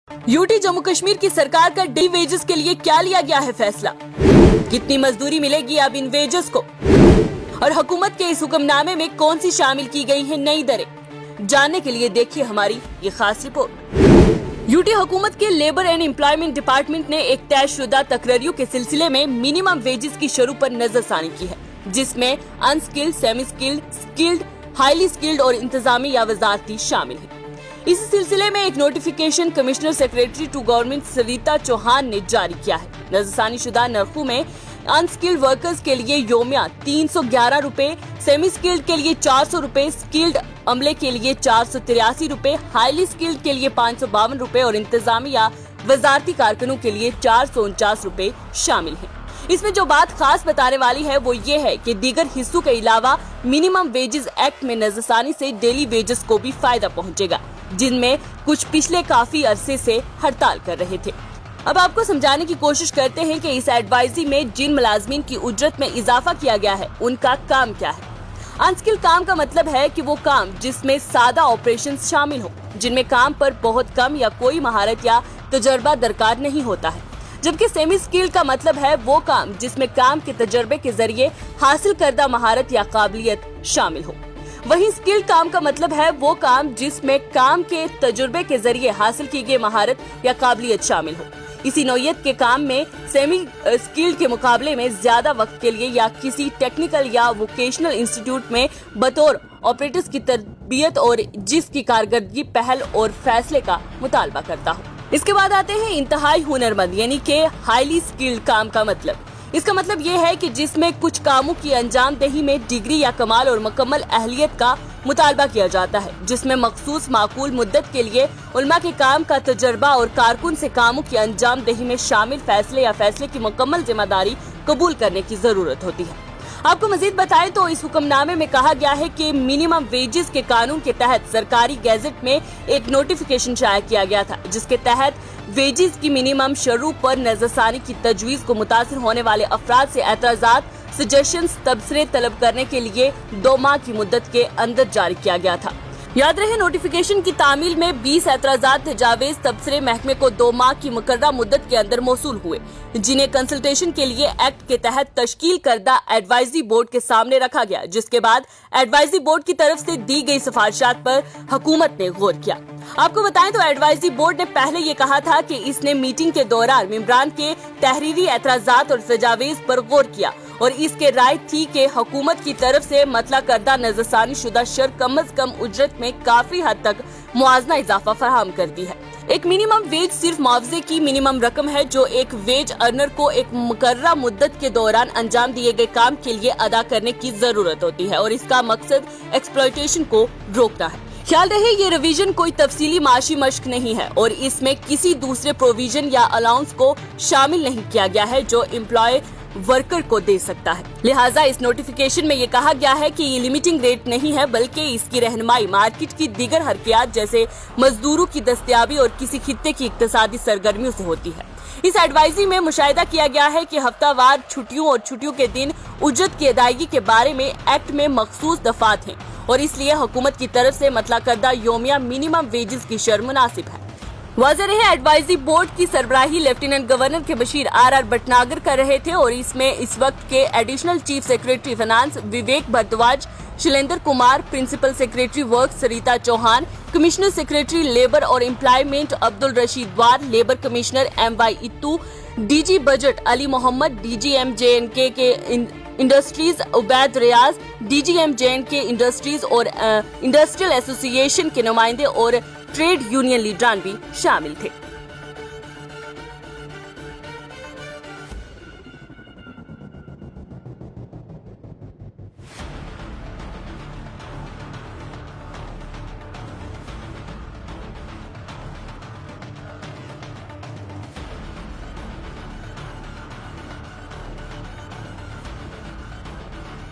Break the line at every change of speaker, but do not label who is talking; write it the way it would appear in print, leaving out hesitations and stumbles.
UT Jammu Kashmir की सरकार का डे वेजेस के लिए क्या लिया गया है फैसला? कितनी मजदूरी मिलेगी अब इन वेजेस को? और हुकूमत के इस हुक्मनामे में कौन सी शामिल की गई है नई दरें? जानने के लिए देखिए हमारी ये खास रिपोर्ट। यूटी हुकूमत के लेबर एंड एम्प्लॉयमेंट डिपार्टमेंट ने एक तयशुदा तकरारियों के सिलसिले में मिनिमम वेजेस की शुरू पर नजरसानी की है, जिसमें unskilled, semi skilled, skilled, highly skilled और इंतजामी या वजारती शामिल है। इस सिलसिले में एक notification commissioner secretary to government Sarita Chauhan ने जारी किया है। नजरसानी शुदा नरखों में अनस्किल्ड वर्कर्स के लिए योमिया 311 रुपए, सेमी स्किल्ड के लिए 400 रुपए, स्किल्ड अमले के लिए 483 रुपए, हाईली स्किल्ड के लिए 552 रुपए और इंतजामी या वजारती कारकुनों के लिए 449 रुपए शामिल हैं। इसमें जो बात खास बताने वाली है वो ये है कि दीगर हिस्सों के अलावा मिनिमम वेजेस एक्ट में नजरसानी से डेली वेजेस को भी फायदा पहुंचेगा, जिनमें कुछ पिछले काफी अरसे से हड़ताल कर रहे थे। अब आपको समझाने की कोशिश करते हैं कि इस एडवाइजरी में जिन मुलाजमीन की उजरत में इजाफा किया गया है उनका काम क्या है। अनस्किल्ड काम का मतलब है कि वो काम जिसमें सादा ऑपरेशन शामिल हो, जिनमें काम पर बहुत कम या कोई महारत या तजर्बा दरकार नहीं होता है, जबकि सेमी स्किल्ड का मतलब है वो काम जिसमें काम के तजर्बे के जरिए हासिल करदा महारत या काबिलियत शामिल हो। वहीं स्किल्ड काम का मतलब है वो काम जिसमें काम के तजुर्बे के जरिए हासिल की गई महारत या काबिलियत शामिल हो। इसी नौयत के काम में सेमी स्किल्ड के मुकाबले में ज्यादा वक्त के लिए या किसी टेक्निकल या वोकेशनल इंस्टीट्यूट में बतौर ऑपरेटर्स की तरबियत और जिसकी कारकर्दगी पहल और फैसले का मुतालबा करता हो। इसके बाद आते हैं इंतहाई हुनरमंद यानी कि हाईली स्किल्ड काम का मतलब। इसका मतलब ये है कि जिसमें कुछ कामों की अंजाम दही में डिग्री या कमाल और मुकम्मल अहलियत का मुतालबा किया जाता है, जिसमें मखसूस माकूल मुद्दत के लिए उलमा के काम का तजर्बा और कारकुन से कामों की अंजाम दही में शामिल फैसले या फैसले की मुकम्मल जिम्मेदारी कबूल करने की जरूरत होती है। आपको मजीद बताएं तो इस हुक्मनामे में कहा गया है कि मिनिमम वेजेस के कानून के तहत सरकारी गैजेट में एक नोटिफिकेशन शाया किया गया था, जिसके तहत वेजेस की मिनिमम शर्रों पर नजरसानी की तजवीज को मुतासिर होने वाले अफराद से एतराजात, सजेशंस, तबसरे तलब करने के लिए 2 माह की मुद्दत के अंदर जारी किया गया था। याद रहे, नोटिफिकेशन की तामील में 20 एतराजात तजावीज तबसरे महकमे को 2 माह की मुकर्ररा मुद्दत के अंदर मौसूल हुए, जिन्हें कंसल्टेशन के लिए एक्ट के तहत तश्कील करदा एडवाइजरी बोर्ड के सामने रखा गया, जिसके बाद एडवाइजरी बोर्ड की तरफ से दी गई सिफारिशात पर हुकूमत ने गौर किया। आपको बताएं तो एडवाइजरी बोर्ड ने पहले ये कहा था कि इसने मीटिंग के दौरान मेंबरान के तहरीरी एतराजात और तजावीज पर गौर किया और इसके राय थी कि हुकूमत की तरफ से मतला करदा नजरसानी शुदा शर कम अज कम उजरत में काफी हद तक मुआवजा इजाफा फराहम करती है। एक मिनिमम वेज सिर्फ मुआवजे की मिनिमम रकम है जो एक वेज अर्नर को एक मुकर्ररा मुद्दत के दौरान अंजाम दिए गए काम के लिए अदा करने की जरूरत होती है और इसका मकसद एक्सप्लॉयटेशन को रोकना है। ख्याल रहे, ये रिवीजन कोई तफसीली माशी मश्क नहीं है और इसमें किसी दूसरे प्रोविजन या अलाउंस को शामिल नहीं किया गया है जो एम्प्लॉय वर्कर को दे सकता है। लिहाजा इस नोटिफिकेशन में ये कहा गया है कि ये लिमिटिंग रेट नहीं है, बल्कि इसकी रहनुमाई मार्केट की दीगर हरकियात जैसे मजदूरों की दस्तयाबी और किसी खित्ते की इक्तिसादी सरगर्मियों से होती है। इस एडवाइजरी में मुशाहिदा किया गया है कि हफ्तावार छुट्टियों और छुट्टियों के दिन उजरत की अदायगी के बारे में एक्ट में मखसूस दफात हैं और इसलिए हुकूमत की तरफ से मतला करदा योमिया मिनिमम वेजेस की शर्ह मुनासिब है। वाज़ेह रहे, एडवाइजरी बोर्ड की सरबराही लेफ्टिनेंट गवर्नर के बशीर आर भटनागर कर रहे थे और इसमें इस वक्त के additional chief secretary finance Vivek Bhardwaj, Shailendra Kumar, principal secretary work Sarita Chauhan, commissioner secretary labour और employment Abdul Rashid War, labour commissioner MY Ittoo, DG budget Ali Mohammad, DG MJNK के industries Ubaid Riyaz, DG MJNK industries और इंडस्ट्रियल एसोसिएशन के नुमाइंदे और ट्रेड यूनियन लीडरान भी शामिल थे।